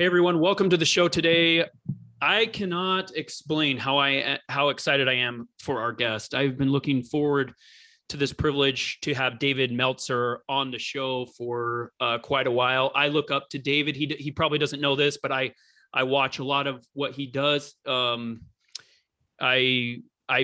Hey everyone, welcome to the show today. I cannot explain how excited I am for our guest. I've been looking forward to this privilege to have David Meltzer on the show for quite a while. I look up to David. He probably doesn't know this, but I watch a lot of what he does. I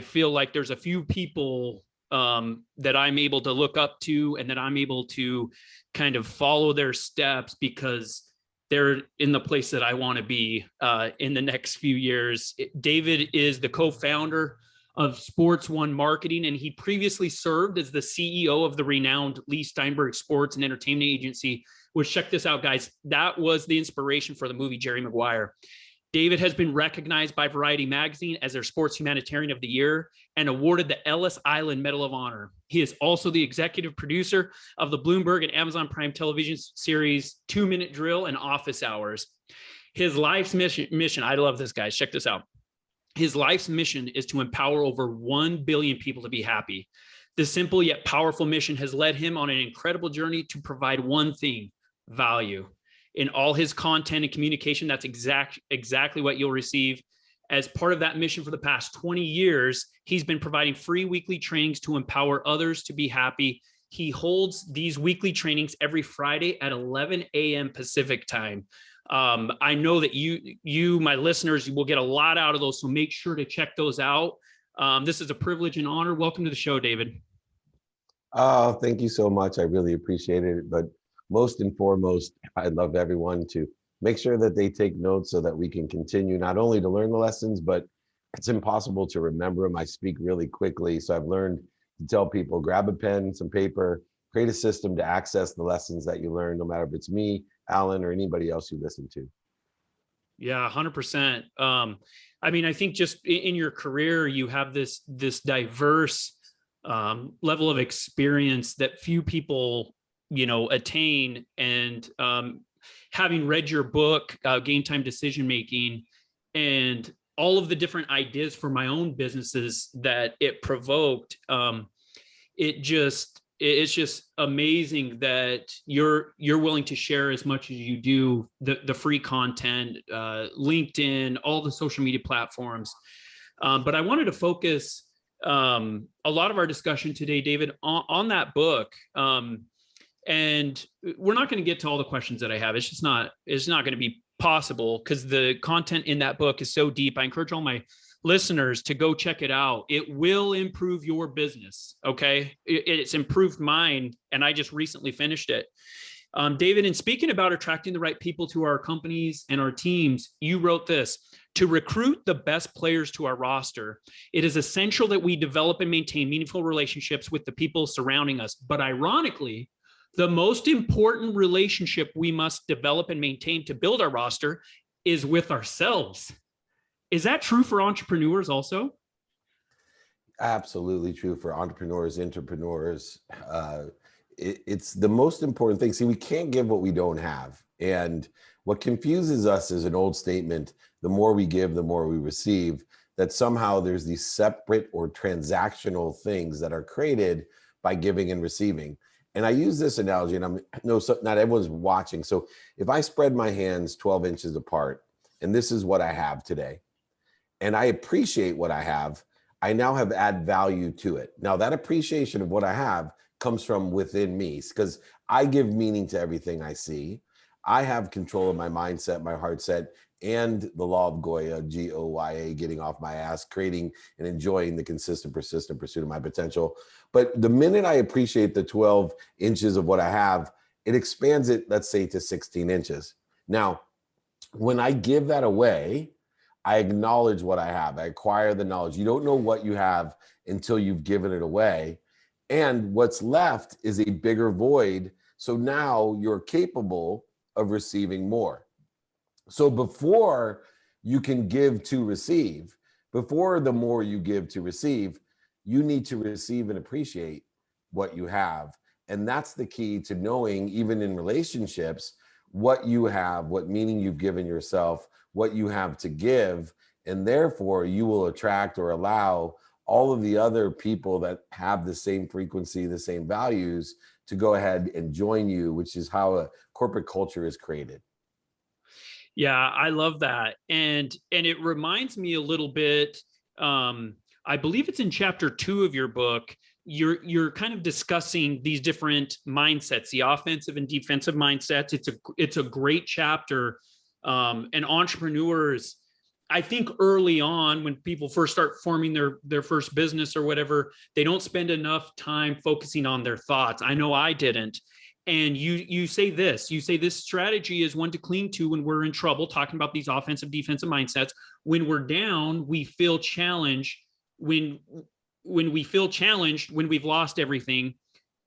feel like there's a few people that I'm able to look up to and that I'm able to kind of follow their steps because they're in the place that I want to be in the next few years. David is the co-founder of Sports One Marketing, and he previously served as the CEO of the renowned Leigh Steinberg Sports and Entertainment Agency, which, check this out, guys, that was the inspiration for the movie Jerry Maguire. David has been recognized by Variety Magazine as their Sports Humanitarian of the Year and awarded the Ellis Island Medal of Honor. He is also the executive producer of the Bloomberg and Amazon Prime television series 2 Minute Drill and Office Hours. His life's mission, I love this, guys, check this out. His life's mission is to empower over 1 billion people to be happy. This simple yet powerful mission has led him on an incredible journey to provide one thing: value. In all his content and communication, that's exactly what you'll receive. As part of that mission for the past 20 years, he's been providing free weekly trainings to empower others to be happy. He holds these weekly trainings every Friday at 11 a.m. Pacific time. I know that you, my listeners, will get a lot out of those, so make sure to check those out. This is a privilege and honor. Welcome to the show, David. Oh, thank you so much. I really appreciate it. But most and foremost, I'd love everyone to make sure that they take notes so that we can continue not only to learn the lessons, but it's impossible to remember them. I speak really quickly. So I've learned to tell people, grab a pen, some paper, create a system to access the lessons that you learn, no matter if it's me, Allan, or anybody else you listen to. Yeah, 100%. I mean, I think just in your career, you have this diverse level of experience that few people attain. And having read your book, Game Time Decision Making, and all of the different ideas for my own businesses that it provoked, it's just amazing that you're willing to share as much as you do, the free content, LinkedIn, all the social media platforms. But I wanted to focus a lot of our discussion today, David, on that book. And we're not going to get to all the questions that I have. It's not going to be possible because the content in that book is so deep. I encourage all my listeners to go check it out. It will improve your business. Okay. It's improved mine. And I just recently finished it. David, in speaking about attracting the right people to our companies and our teams, you wrote this: to recruit the best players to our roster, it is essential that we develop and maintain meaningful relationships with the people surrounding us. But ironically, the most important relationship we must develop and maintain to build our roster is with ourselves. Is that true for entrepreneurs also? Absolutely true for entrepreneurs, entrepreneurs. It's the most important thing. See, we can't give what we don't have. And what confuses us is an old statement: the more we give, the more we receive, that somehow there's these separate or transactional things that are created by giving and receiving. And I use this analogy, and not everyone's watching. So if I spread my hands 12 inches apart, and this is what I have today, and I appreciate what I have, I now have add value to it. Now that appreciation of what I have comes from within me, because I give meaning to everything I see. I have control of my mindset, my heart set, and the law of Goya, Goya, getting off my ass, creating and enjoying the consistent, persistent pursuit of my potential. But the minute I appreciate the 12 inches of what I have, it expands it, let's say, to 16 inches. Now, when I give that away, I acknowledge what I have. I acquire the knowledge. You don't know what you have until you've given it away. And what's left is a bigger void. So now you're capable of receiving more. So before you can give to receive, before the more you give to receive, you need to receive and appreciate what you have. And that's the key to knowing, even in relationships, what you have, what meaning you've given yourself, what you have to give. And therefore you will attract or allow all of the other people that have the same frequency, the same values, to go ahead and join you, which is how a corporate culture is created. Yeah, I love that. And it reminds me a little bit, I believe it's in chapter 2 of your book. You're kind of discussing these different mindsets, the offensive and defensive mindsets. It's a great chapter. And entrepreneurs, I think early on when people first start forming their first business or whatever, they don't spend enough time focusing on their thoughts. I know I didn't. And you say this strategy is one to cling to when we're in trouble, talking about these offensive defensive mindsets. When we're down, we feel challenged. When we feel challenged, when we've lost everything.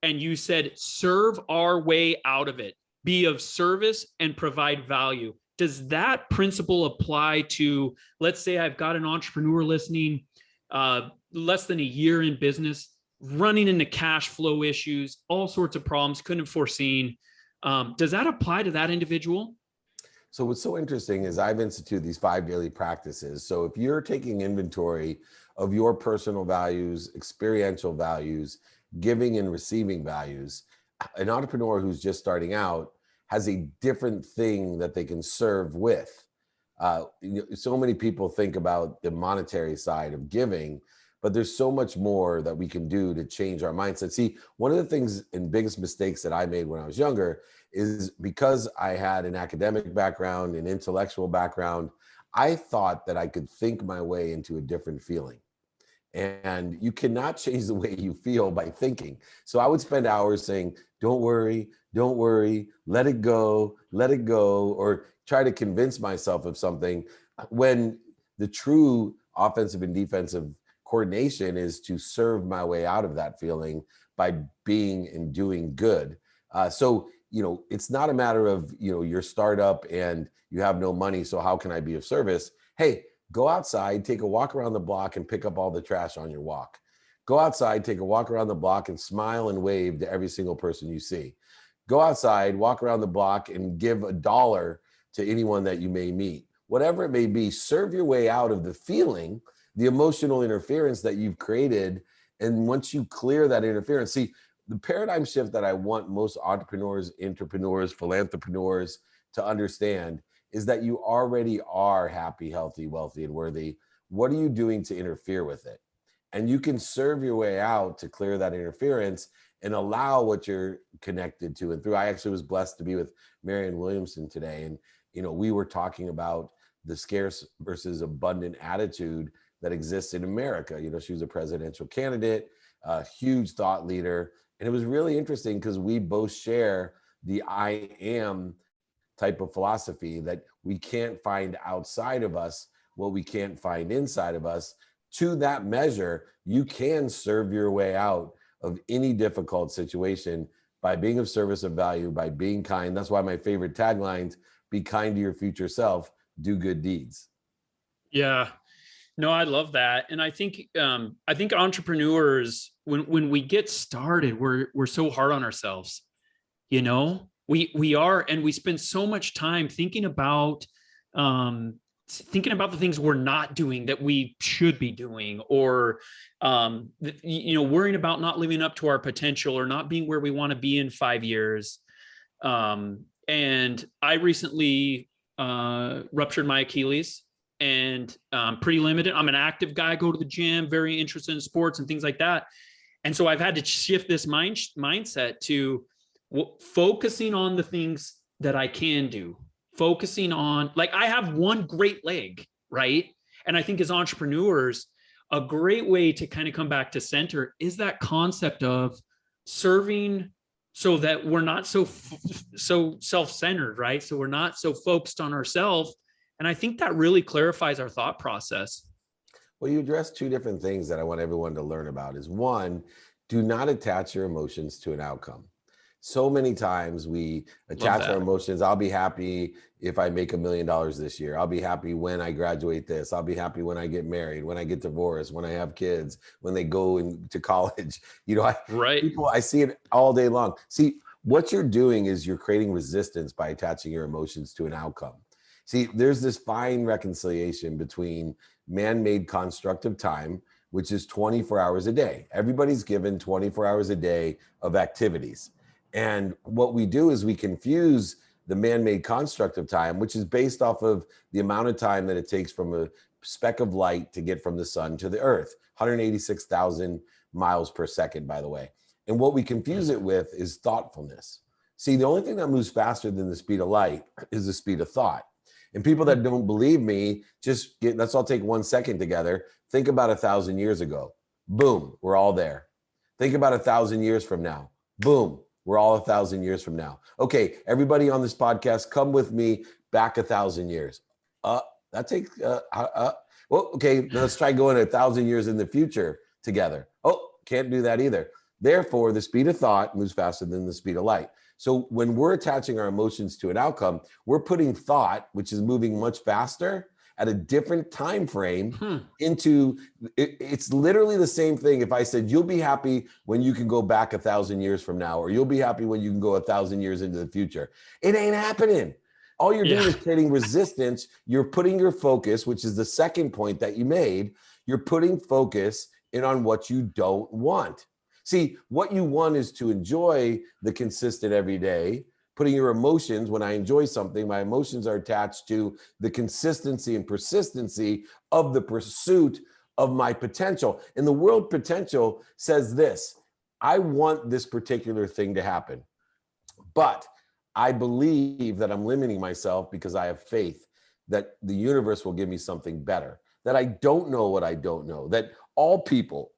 And you said, serve our way out of it, be of service and provide value. Does that principle apply to, let's say I've got an entrepreneur listening, less than a year in business, running into cash flow issues, all sorts of problems, couldn't have foreseen. Does that apply to that individual? So what's so interesting is I've instituted these 5 daily practices. So if you're taking inventory of your personal values, experiential values, giving and receiving values, an entrepreneur who's just starting out has a different thing that they can serve with. So many people think about the monetary side of giving, but there's so much more that we can do to change our mindset. See, one of the things and biggest mistakes that I made when I was younger is because I had an academic background, an intellectual background, I thought that I could think my way into a different feeling. And you cannot change the way you feel by thinking. So I would spend hours saying, don't worry, let it go, or try to convince myself of something, when the true offensive and defensive coordination is to serve my way out of that feeling by being and doing good. So, it's not a matter of, your startup and you have no money, so how can I be of service? Hey, go outside, take a walk around the block and pick up all the trash on your walk. Go outside, take a walk around the block and smile and wave to every single person you see. Go outside, walk around the block and give $1 to anyone that you may meet. Whatever it may be, serve your way out of the feeling, the emotional interference that you've created. And once you clear that interference, see, the paradigm shift that I want most entrepreneurs, philanthropreneurs to understand is that you already are happy, healthy, wealthy, and worthy. What are you doing to interfere with it? And you can serve your way out to clear that interference and allow what you're connected to and through. I actually was blessed to be with Marianne Williamson today. And, we were talking about the scarce versus abundant attitude that exists in America. She was a presidential candidate, a huge thought leader. And it was really interesting because we both share the I am type of philosophy, that we can't find outside of us what we can't find inside of us. To that measure, you can serve your way out of any difficult situation by being of service, of value, by being kind. That's why my favorite taglines: be kind to your future self, do good deeds. Yeah, no, I love that. And I think entrepreneurs, when we get started, we're so hard on ourselves. We are, and we spend so much time thinking about the things we're not doing that we should be doing, or worrying about not living up to our potential or not being where we want to be in 5 years. And I recently ruptured my Achilles, and pretty limited. I'm an active guy, go to the gym, very interested in sports and things like that. And so I've had to shift this mindset to focusing on the things that I can do, focusing on, like, I have one great leg, right? And I think as entrepreneurs, a great way to kind of come back to center is that concept of serving, so that we're not so self-centered, right? So we're not so focused on ourselves. And I think that really clarifies our thought process. Well, you addressed 2 different things that I want everyone to learn about. Is one, do not attach your emotions to an outcome. So many times we attach our emotions. I'll be happy if I make $1 million this year. I'll be happy when I graduate this. I'll be happy when I get married, when I get divorced, when I have kids, when they go into college. Right. I see it all day long. See, what you're doing is you're creating resistance by attaching your emotions to an outcome. See, there's this fine reconciliation between man-made construct of time, which is 24 hours a day. Everybody's given 24 hours a day of activities. And what we do is we confuse the man-made construct of time, which is based off of the amount of time that it takes from a speck of light to get from the sun to the earth, 186,000 miles per second, by the way. And what we confuse it with is thoughtfulness. See, the only thing that moves faster than the speed of light is the speed of thought. And people that don't believe me, let's all take 1 second together. Think about 1,000 years ago. Boom, we're all there. Think about 1,000 years from now. Boom, we're all 1,000 years from now. Okay, everybody on this podcast, come with me back 1,000 years. That takes, well, okay, let's try going 1,000 years in the future together. Oh, can't do that either. Therefore, the speed of thought moves faster than the speed of light. So when we're attaching our emotions to an outcome, we're putting thought, which is moving much faster at a different time frame into it's literally the same thing. If I said, you'll be happy when you can go back 1,000 years from now, or you'll be happy when you can go 1,000 years into the future, it ain't happening. All you're doing is creating resistance. You're putting your focus, which is the second point that you made, you're putting focus in on what you don't want. See, what you want is to enjoy the consistent every day, putting your emotions, when I enjoy something, my emotions are attached to the consistency and persistency of the pursuit of my potential. And the world potential says this: I want this particular thing to happen, but I believe that I'm limiting myself because I have faith that the universe will give me something better, that I don't know what I don't know, that all people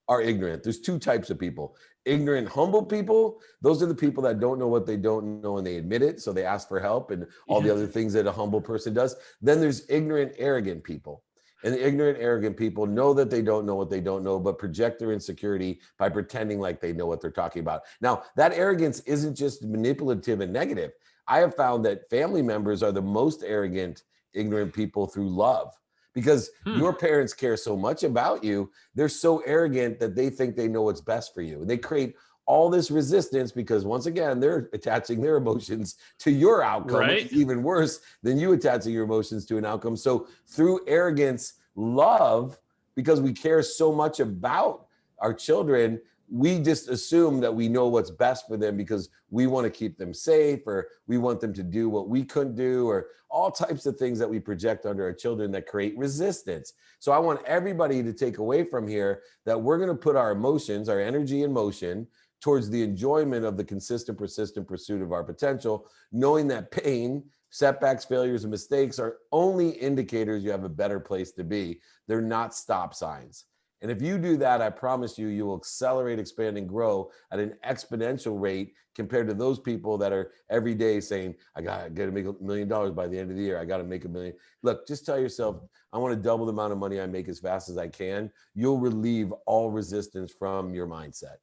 are ignorant. There's two types of people. Ignorant, humble people. Those are the people that don't know what they don't know and they admit it. So they ask for help and all the other things that a humble person does. Then there's ignorant, arrogant people. And the ignorant, arrogant people know that they don't know what they don't know, but project their insecurity by pretending like they know what they're talking about. Now, that arrogance isn't just manipulative and negative. I have found that family members are the most arrogant, ignorant people through love. Because your parents care so much about you, they're so arrogant that they think they know what's best for you. And they create all this resistance because, once again, they're attaching their emotions to your outcome, which is even worse than you attaching your emotions to an outcome. So through arrogance, love, because we care so much about our children, we just assume that we know what's best for them because we want to keep them safe, or we want them to do what we couldn't do, or all types of things that we project onto our children that create resistance. So I want everybody to take away from here that we're going to put our emotions, our energy in motion towards the enjoyment of the consistent, persistent pursuit of our potential, knowing that pain, setbacks, failures, and mistakes are only indicators you have a better place to be. They're not stop signs. And if you do that, I promise you, you will accelerate, expand, and grow at an exponential rate compared to those people that are every day saying, I got to make $1 million by the end of the year. I got to make $1 million. Look, just tell yourself, I want to double the amount of money I make as fast as I can. You'll relieve all resistance from your mindset.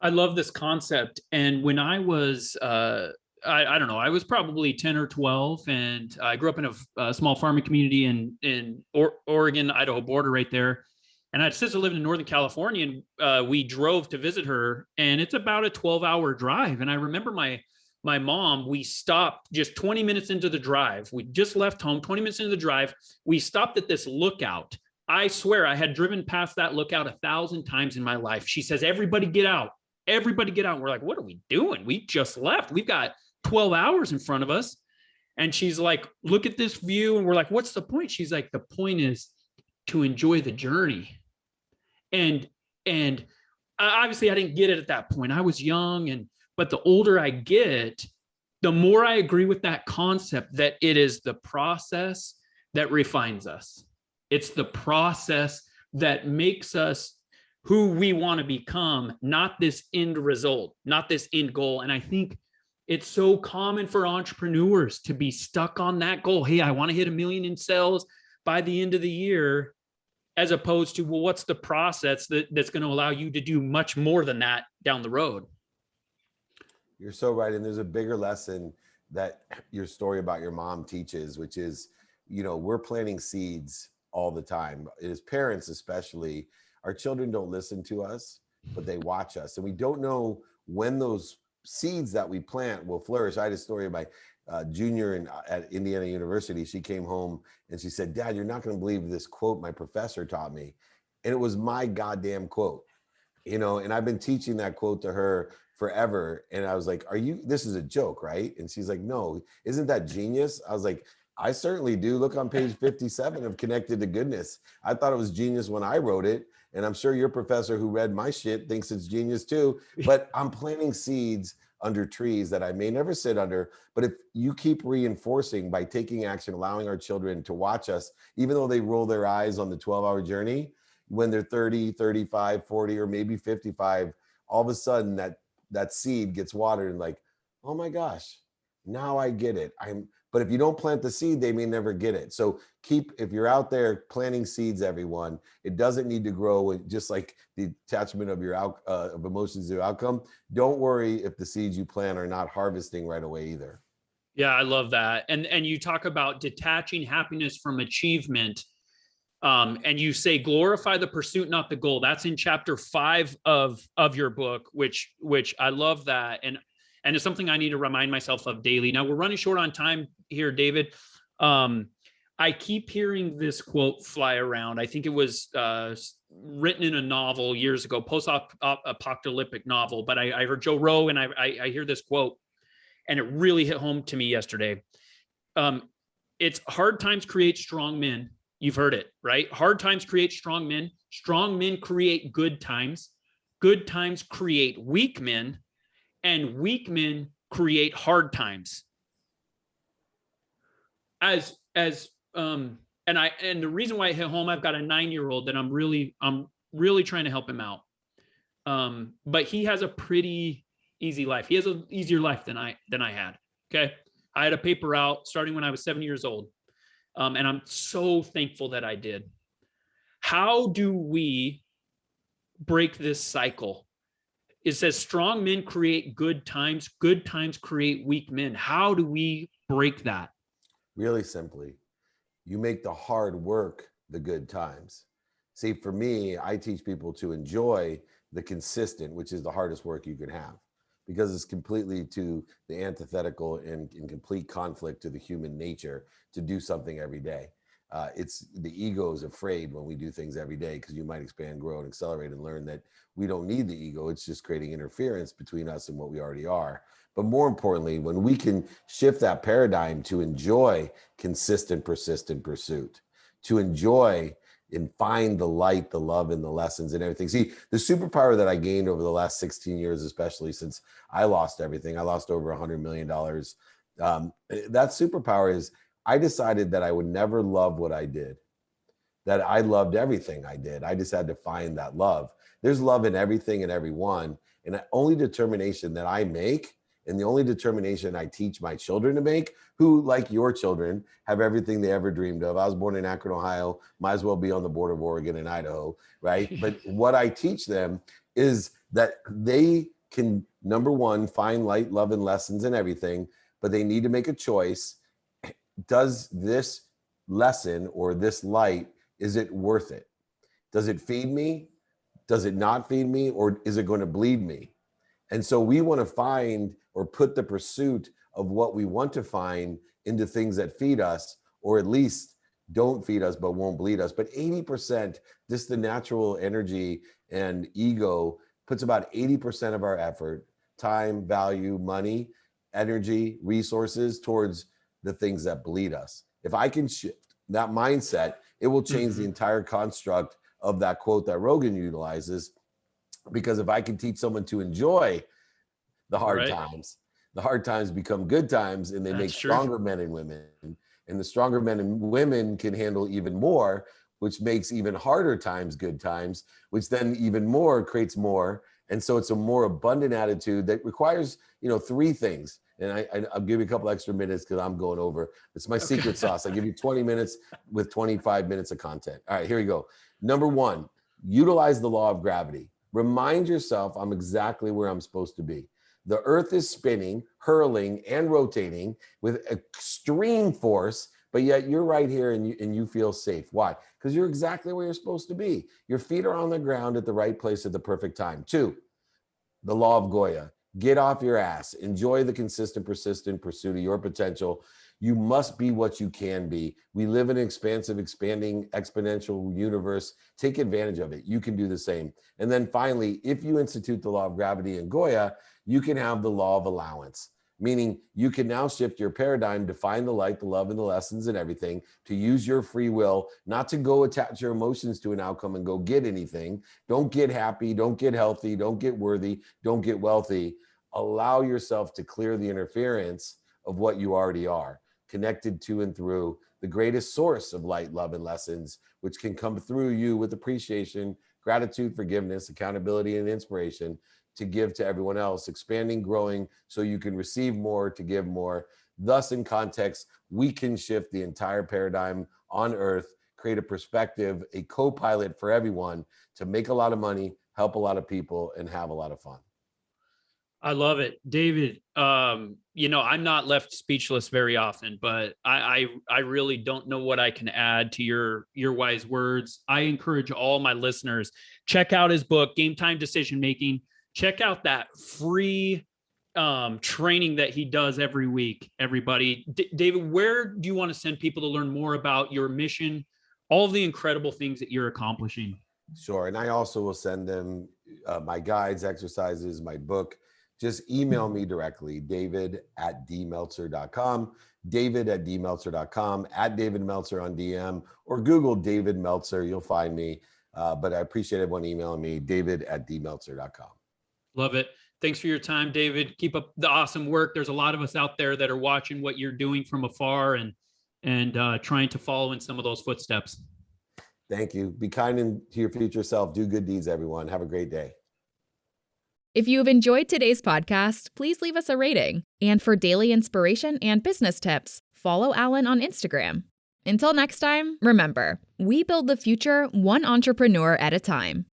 I love this concept. And when I was, I don't know, I was probably 10 or 12, and I grew up in a small farming community in Oregon, Idaho border right there. And I had a sister living in Northern California, and we drove to visit her, and it's about a 12-hour drive. And I remember my mom, we stopped just 20 minutes into the drive. We just left home, 20 minutes into the drive. We stopped at this lookout. I swear I had driven past that lookout 1,000 times in my life. She says, everybody get out. Everybody get out. And we're like, what are we doing? We just left. We've got 12 hours in front of us. And she's like, look at this view. And we're like, what's the point? She's like, the point is to enjoy the journey. And obviously I didn't get it at that point. I was young, but the older I get, the more I agree with that concept that it is the process that refines us. It's the process that makes us who we want to become, not this end result, not this end goal. And I think it's so common for entrepreneurs to be stuck on that goal. Hey, I want to hit 1 million in sales by the end of the year, as opposed to, well, what's the process that's going to allow you to do much more than that down the road? You're so right. And there's a bigger lesson that your story about your mom teaches, which is, we're planting seeds all the time. As parents, especially, our children don't listen to us, but they watch us. And we don't know when those seeds that we plant will flourish. I had a story of my junior at Indiana University. She came home and she said, Dad, you're not going to believe this quote my professor taught me. And it was my goddamn quote, and I've been teaching that quote to her forever. And I was like, this is a joke, right? And she's like, no, isn't that genius? I was like, I certainly do. Look on page 57 of Connected to Goodness. I thought it was genius when I wrote it. And I'm sure your professor who read my shit thinks it's genius too. But I'm planting seeds under trees that I may never sit under. But if you keep reinforcing by taking action, allowing our children to watch us, even though they roll their eyes on the 12-hour journey, when they're 30, 35, 40, or maybe 55, all of a sudden that seed gets watered and like, oh my gosh, now I get it. But if you don't plant the seed, they may never get it. So if you're out there planting seeds, everyone, it doesn't need to grow just like the attachment of your of emotions to outcome. Don't worry if the seeds you plant are not harvesting right away either. Yeah, I love that. And you talk about detaching happiness from achievement. And you say glorify the pursuit, not the goal. That's in chapter 5 of your book, which I love that. And it's something I need to remind myself of daily. Now we're running short on time here, David. I keep hearing this quote fly around. I think it was written in a novel years ago, post-apocalyptic novel, but I heard Joe Rogan, and I hear this quote, and it really hit home to me yesterday. It's hard times create strong men. You've heard it, right? Hard times create strong men. Strong men create good times. Good times create weak men. And weak men create hard times. And the reason why I hit home, I've got a 9-year-old that I'm really trying to help him out. But he has a pretty easy life. He has an easier life than I had. Okay. I had a paper out starting when I was 7 years old. And I'm so thankful that I did. How do we break this cycle? It says strong men create good times create weak men. How do we break that? Really simply, you make the hard work the good times. See, for me, I teach people to enjoy the consistent, which is the hardest work you can have, because it's completely to the antithetical and in complete conflict to the human nature to do something every day. It's the ego is afraid when we do things every day, because you might expand, grow, and accelerate and learn that we don't need the ego. It's just creating interference between us and what we already are. But more importantly, when we can shift that paradigm to enjoy consistent, persistent pursuit, to enjoy and find the light, the love, and the lessons and everything. See, the superpower that I gained over the last 16 years, especially since I lost everything, I lost over $100 million. That superpower is I decided that I would never love what I did, that I loved everything I did. I just had to find that love. There's love in everything and everyone. And the only determination that I make, and the only determination I teach my children to make, who, like your children, have everything they ever dreamed of. I was born in Akron, Ohio, might as well be on the border of Oregon and Idaho, right? But what I teach them is that they can, number one, find light, love, and lessons in everything, but they need to make a choice. Does this lesson or this light, is it worth it? Does it feed me? Does it not feed me? Or is it going to bleed me? And so we want to find or put the pursuit of what we want to find into things that feed us, or at least don't feed us but won't bleed us. But 80%, just the natural energy and ego puts about 80% of our effort, time, value, money, energy, resources towards the things that bleed us. If I can shift that mindset, it will change the entire construct of that quote that Rogan utilizes. Because if I can teach someone to enjoy the hard times, the hard times become good times, and they make stronger men and women. And the stronger men and women can handle even more, which makes even harder times good times, which then even more creates more. And so it's a more abundant attitude that requires, 3 things. And I'll give you a couple extra minutes because I'm going over. It's my secret sauce. I give you 20 minutes with 25 minutes of content. All right, here we go. Number 1, utilize the law of gravity. Remind yourself, I'm exactly where I'm supposed to be. The earth is spinning, hurling, and rotating with extreme force, but yet you're right here and you feel safe. Why? Because you're exactly where you're supposed to be. Your feet are on the ground at the right place at the perfect time. 2, the law of Goya. Get off your ass. Enjoy the consistent, persistent pursuit of your potential. You must be what you can be. We live in an expansive, expanding, exponential universe. Take advantage of it. You can do the same. And then finally, if you institute the law of gravity in Goya, you can have the law of allowance, meaning you can now shift your paradigm to find the light, the love, and the lessons and everything, to use your free will, not to go attach your emotions to an outcome and go get anything. Don't get happy, don't get healthy, don't get worthy, don't get wealthy. Allow yourself to clear the interference of what you already are, connected to and through the greatest source of light, love, and lessons, which can come through you with appreciation, gratitude, forgiveness, accountability, and inspiration to give to everyone else, expanding, growing, so you can receive more to give more. Thus, in context, we can shift the entire paradigm on Earth, create a perspective, a co-pilot for everyone to make a lot of money, help a lot of people, and have a lot of fun. I love it, David. I'm not left speechless very often, but I really don't know what I can add to your wise words. I encourage all my listeners, check out his book, Game Time Decision Making. Check out that free training that he does every week, everybody. David, where do you want to send people to learn more about your mission, all of the incredible things that you're accomplishing? Sure. And I also will send them my guides, exercises, my book. Just email me directly, david@dmeltzer.com, david@dmeltzer.com, @David Meltzer on DM, or Google David Meltzer. You'll find me. But I appreciate everyone emailing me, david@dmeltzer.com. Love it. Thanks for your time, David. Keep up the awesome work. There's a lot of us out there that are watching what you're doing from afar and trying to follow in some of those footsteps. Thank you. Be kind to your future self. Do good deeds, everyone. Have a great day. If you have enjoyed today's podcast, please leave us a rating. And for daily inspiration and business tips, follow Allan on Instagram. Until next time, remember, we build the future one entrepreneur at a time.